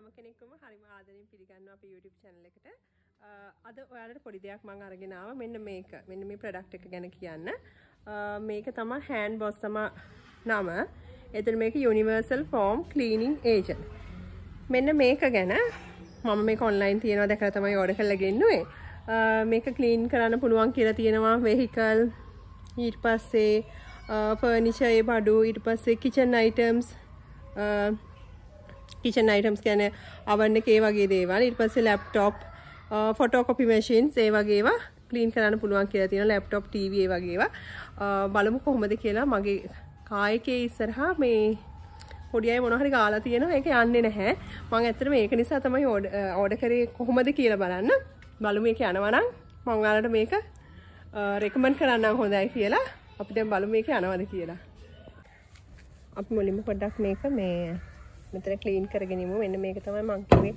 හැම කෙනෙක්ම හරිම ආදරෙන් පිළිගන්නවා අපේ YouTube channel එකට. අද ඔයාලට පොඩි දෙයක් මම අරගෙන ආවා. මෙන්න මේක. මෙන්න මේ product එක ගැන කියන්න. මේක තමයි hand wash තමයි නම. එතන මේක universal foam cleaning agent. මෙන්න මේක ගැන මම මේක online තියනවා දැකලා තමයි order කරලා ගෙන්නුවේ. මේක clean කරන්න පුළුවන් කියලා තියෙනවා vehicle ඊට පස්සේ furniture ඒ බඩු ඊට පස්සේ kitchen items කියන්නේ oven එකේ වගේ දේවල් ඊට පස්සේ laptop photocopy machines ඒ වගේ ඒවා clean කරන්න පුළුවන් කියලා තියෙනවා laptop TV ඒ වගේ ඒවා බලමු කොහොමද කියලා මගේ කායකේ ඉස්සරහා මේ පොඩි අය මොනවා හරි ගාලා තියෙනවා ඒක යන්නේ නැහැ මම ඇත්තටම ඒක නිසා තමයි order කරේ කොහොමද කියලා බලන්න බලමු මේක යනවා නම් මම ඔයාලට මේක recommend කරන්නම් හොඳයි කියලා අපි දැන් බලමු මේක යනවද කියලා අපි මුලින්ම පොඩ්ඩක් මේක මේ මෙතන ක්ලීන් කරගෙන ඉමු මෙන්න මේක තමයි මම කිව්වේ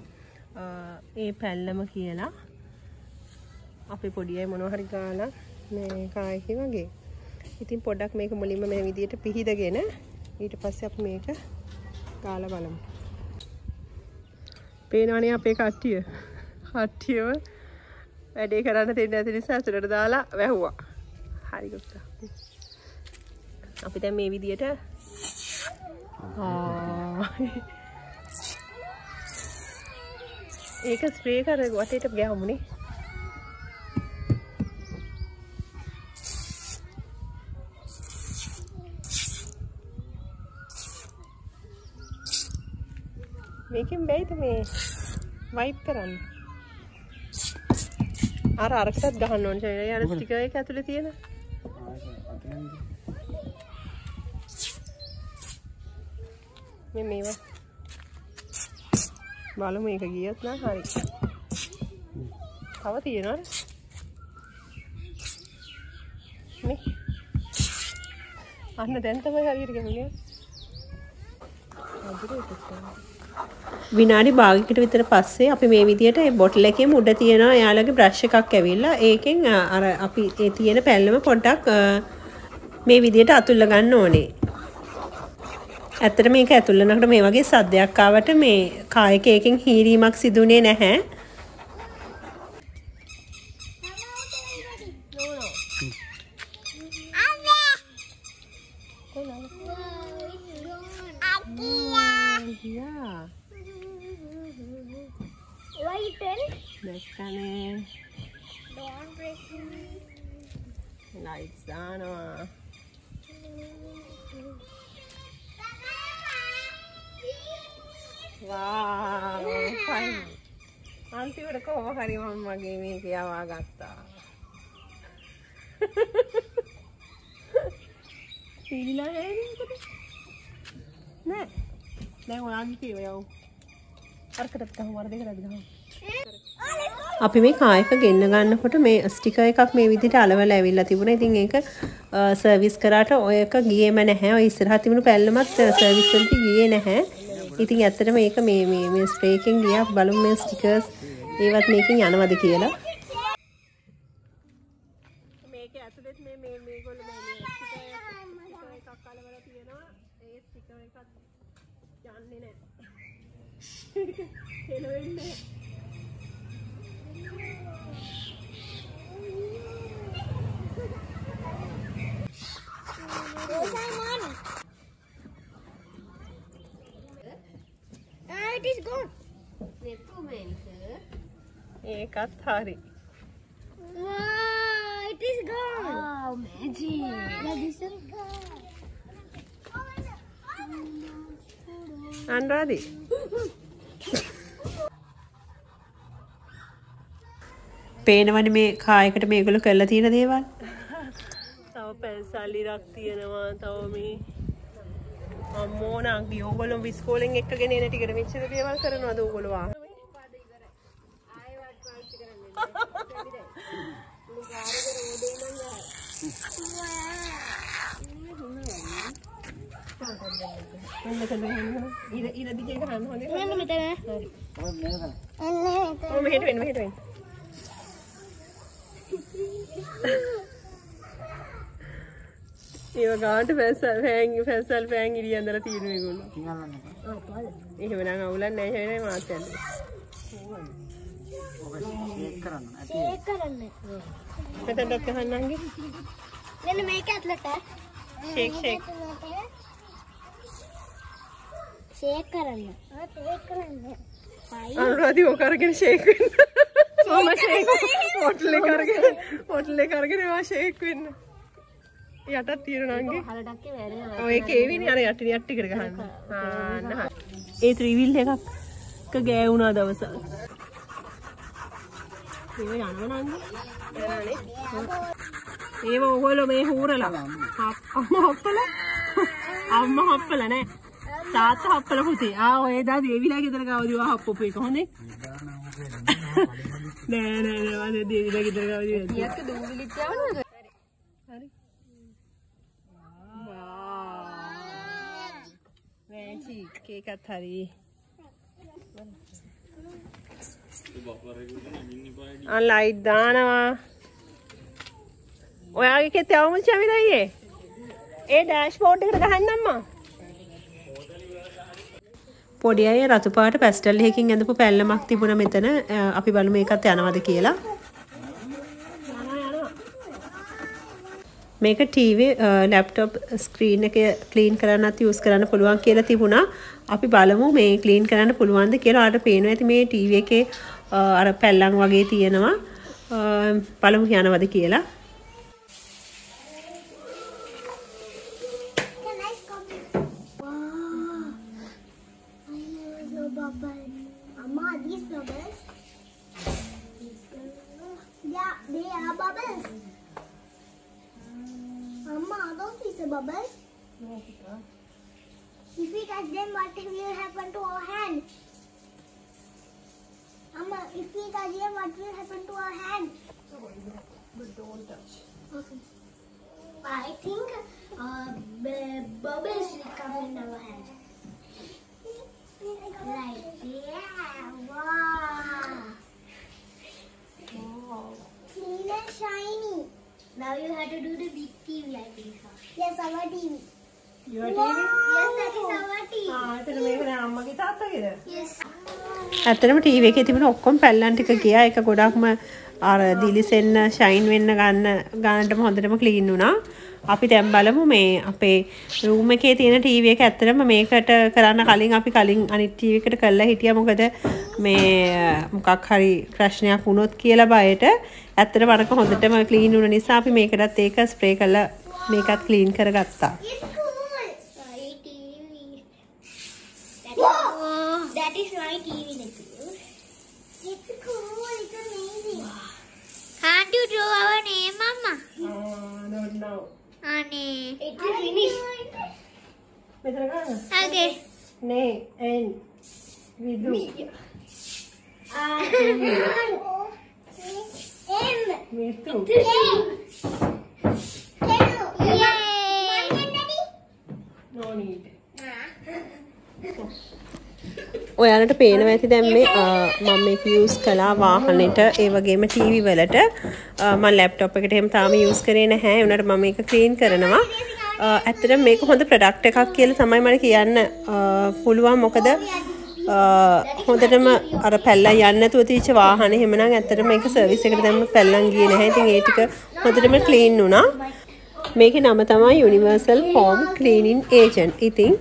ඒ පැල්ලම කියලා අපි පොඩි අය මොනවා හරි ගාලා මේ කායකේ වගේ ඉතින් පොඩ්ඩක් මේක මුලින්ම මේ විදියට පිහිදගෙන ඊට පස්සේ අපි මේක ගාලා බලමු පේනවනේ අපේ කට්ටියව වැඩේ කරන්න දෙන්නේ නැති නිසා අසලට දාලා වැහුවා හරි ගත්තා අපි දැන් මේ විදියට ඒක ස්ප්‍රේ කර වටේට ගෑවුනේ මේකෙන් බෑයිද මේ වයිප් කරන්න අරකටත් ගහන්න ඕනේ යාර ස්ටිකර් එක ඇතුලේ තියෙන මේවා බලමු මේක ගියත් නම් හරි. තව තියෙනවද? මේ. අන්න දැන් තමයි හරියට ගන්නේ. විනාඩි භාගයකට විතර පස්සේ අපි මේ විදියට මේ බොටල් එකේම උඩ තියෙන එයාලගේ බ්‍රෂ් එකක් ඇවිල්ලා ඒකෙන් අර අපි ඒ තියෙන පැල්ලම පොඩ්ඩක් මේ විදියට අතුල්ලා ගන්න ඕනේ. ඇත්තට මේක ඇතුළනකට මේ වගේ සද්දයක් ආවට මේ කායකේ එකෙන් හීරීමක් සිදුුනේ නැහැ. Lights දානවා. Wow, fine. අන්තිමට කොහොම හරි මම මගේ මේක යවා ගත්තා. සීලා නේද? නෑ. දැන් ඔයාගේ කීව යව්. අරකට ගහමු වර දෙකට ගහමු. අපි මේ කායක ගෙන්න ගන්නකොට මේ ස්ටිකර් එකක් මේ විදිහට අලවලා ඇවිල්ලා තිබුණා. ඉතින් ඒක සර්විස් කරාට ඔය එක ගියේම නැහැ. ඔය ඉස්සරහ තිබුණු පැල්ලමත් සර්විස් වලට ගියේ නැහැ. ඉතින් ඇත්තටම මේක මේ ස්ප්‍රේ එකෙන් ගියා බලමු මේ ස්ටිකර්ස් ඒවත් මේකෙන් යනවද කියලා. මේකේ ඇතුළෙත් මේගොල්ලෝ මේ ස්ටිකර් එකක් අලවලා තියෙනවා. ඒ ස්ටිකර් එකක් යන්නේ නැහැ. හෙලවෙන්නේ it is gone. ඒකත් හරි. Wow, it is gone. Wow, magic. අන්රාදි. පේනවනේ මේ කායකට මේගොල්ලෝ කරලා තියෙන දේවල්. තව පැන්සල් ඉරක් තියෙනවා. තව මේ අම්මෝ නංගි ඕගොල්ලෝ විස්කෝලෙන් එක්කගෙන එන ටිකට මෙච්චර දේවල් කරනවද ඕගොල්ලෝ ආ ඉර දිගේ ගහන්න හොඳේ මෙන්න මෙතන හරි ඔව් මෙහෙට වෙන්න ඒව ගානට පැසල් ෆෑන් ඉරියන්දලා තියෙන මේගොල්ලෝ එහෙමනම් අවුලක් නැහැ ෂයිනයි මාත් යන්නේ. ෂේක් කරන්න. මෙතනට ගහන්නන්ගේ. මෙන්න මේක ඇතුළට ෂේක්. ෂේක් කරන්න. ෂේක් කරන්න. අනුරාධි ඕක අරගෙන ෂේක් වෙන්න. මම ෂේක් හොටල් එක අරගෙන ඒවා ෂේක් වෙන්න. යටත් තියෙනවා නංගි. හලඩක්කේ වැරෙනවා. ඔය ඒකේ එවිනේ අර යටි එකට ගහන්න. ඒ ත්‍රිවිල් එකක් ගෑවුණා දවසක්. ඒව යනවා නංගි. යනවානේ. ඒව ඔයගොල්ලෝ මේ හූරලා. අම්මා හප්පලා නෑ. තාත්තා හප්පලා පුතේ. ඔය දා දේවිලා ගෙදර ගාවදී වා හප්පපු එක හොඳේ. නෑ මම දේවිලා ගෙදර ගාවදී වැද්දා. ඊයත් දුම්බිලිත් යවනවද? හරි. මැජික් කේකත් හරි. ලයිට් දානවා. ඔයාගේ කෙතේ අවුල් චමිරයියේ. ඒ ඩෑෂ්බෝඩ් එකට ගහන්න අම්මා. පොඩි අය රතු පාට පැස්ටල් එකකින් ඇඳපු පැල්ලමක් තිබුණා මෙතන. අපි බලමු ඒකත් යනවද කියලා. මේක ටීවී ලැප්ටොප් ස්ක්‍රීන් එක ක්ලීන් කරන්නත් යූස් කරන්න පුළුවන් කියලා තිබුණා. අපි බලමු මේ ක්ලීන් කරන්න පුළුවන්ද කියලා. ඔයාලට පේනවා ඇති මේ ටීවී එකේ අර පැල්ලම් වගේ තියෙනවා. බලමු යනවද කියලා. These bubbles. Yeah, they are bubbles. Mama, those is a bubbles. If we touch them, what will happen to our hand? Mama, if we touch them, what will happen to our hand? But don't touch. Okay. I think bubbles will come in our hand. Right. Yeah. Wow. Clean and shiny. Now you have to do the big TV, I think so. Yes, our TV. Your TV? Yes, that is our TV. එතන මේක නෑ අම්මගේ තාත්තගේද? Yes. ඇත්තටම TV එකේ තිබුණ ඔක්කොම පැල්ලම් ටික ගියා. ඒක ගොඩක්ම අර දිලිසෙන්න ෂයින් වෙන්න ගන්නටම හොඳටම ක්ලීන් වුණා. අපි දැන් බලමු මේ අපේ රූම් එකේ තියෙන ටීවී එක ඇත්තටම මේකට කරන්න කලින් අපි අනිත් ටීවී එකට කරලා හිටියා. මොකද මේ මොකක් හරි ප්‍රශ්නයක් වුණොත් කියලා බයට. ඇත්තටම අරක හොඳටම ක්ලීන් වුණ නිසා අපි මේකටත් ඒක ස්ප්‍රේ කරලා මේකත් ක්ලීන් කරගත්තා. It's cool. My TV. That is my TV. It's cool. It's amazing. Can't you draw our name, Mama? Don't know. Honey. It's finished. මෙතන ගන්න. Okay. නේ and විදු. මිතු. No need. ඔයාලට පේනවා ඇති දැන් මේ මම මේක යූස් කළා වාහනෙට ඒ වගේම ටීවී වලට මම ලැප්ටොප් එකට එහෙම තාම යූස් කරේ නැහැ. ඒ උනට මම මේක ක්ලීන් කරනවා. ඇත්තටම මේක හොඳ ප්‍රොඩක්ට් එකක් කියලා තමයි මට කියන්න පුළුවන්. මොකද හොඳටම අර පැල්ලම් යන්නේ නැතුව තියච්ච වාහනේ එහෙමනම් ඇත්තටම මේක සර්විස් එකට දැම්ම පැල්ලම් ගියේ නැහැ. ඉතින් ඒ ටික හොඳටම ක්ලීන් වුණා. මේකේ නම තමයි Universal Home Cleaning Agent. ඉතින්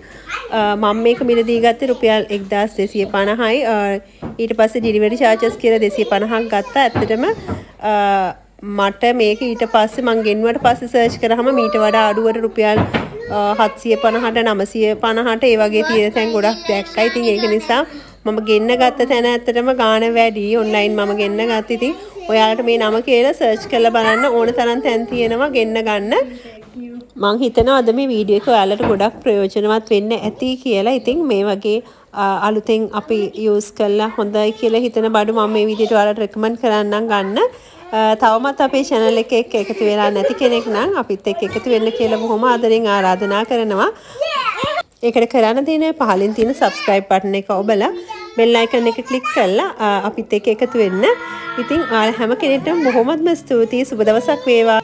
මම මේක මිලදී ගත්තේ රුපියල් 1250යි. ඊට පස්සේ ඩිලිවරි charges කියලා 250ක් ගත්තා. ඇත්තටම මට මේක ඊට පස්සේ මං ගෙන්නුවට පස්සේ සර්ච් කරාම මීට වඩා අඩුවට රුපියල් 750ට 950ට ඒ වගේ තියෙන තැන් ගොඩක් දැක්කා. ඉතින් ඒක නිසා මම ගෙන්න ගත්ත තැන ඇත්තටම ගාණ වැඩි. ඔන්ලයින් මම ගෙන්න ගත්තා. ඉතින් ඔයාලට මේ නම කියලා සර්ච් කරලා බලන්න ඕන තරම් තැන් තියෙනවා ගෙන්න ගන්න. මං හිතනවා අද මේ වීඩියෝ එක ඔයාලට ගොඩක් ප්‍රයෝජනවත් වෙන්න ඇති කියලා. ඉතින් මේ වගේ අලුතෙන් අපි යූස් කරලා හොඳයි කියලා හිතන බඩු මම මේ විදිහට ඔයාලට රෙකමන්ඩ් කරන්නම් ගන්න. තවමත් අපේ channel එකේ එකතු වෙලා නැති කෙනෙක් නම් අපිත් එක්ක එකතු වෙන්න කියලා බොහොම ආදරෙන් ආරාධනා කරනවා. ඒකට කරන්න තියෙන පහලින් තියෙන subscribe button එක ඔබලා bell icon එක click කරලා අපිත් එක්ක එකතු වෙන්න. ඉතින් ඔයාලා හැම කෙනෙක්ටම බොහොමත්ම ස්තුතියි. සුබ දවසක් වේවා.